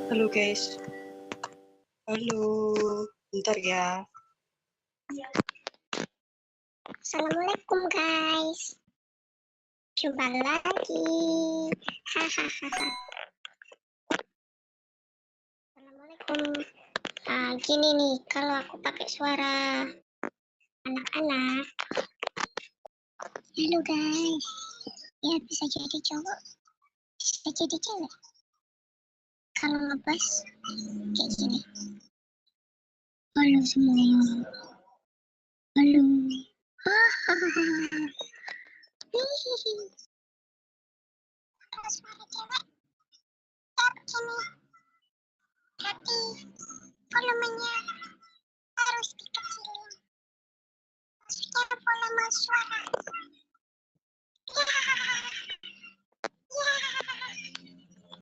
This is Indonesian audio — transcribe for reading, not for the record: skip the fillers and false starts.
Halo guys. Halo, bentar ya. Assalamualaikum guys. Jumpa lagi. Hahaha. Assalamualaikum. Gini nih, kalau aku pakai suara anak-anak. Halo guys. Ya bisa jadi cowok, bisa jadi cewek. Kalau ngebahas kayak gini. Halo semua. Halo. Hahaha. Hihihi. Kalau suara cewek, ya begini. Berarti volumenya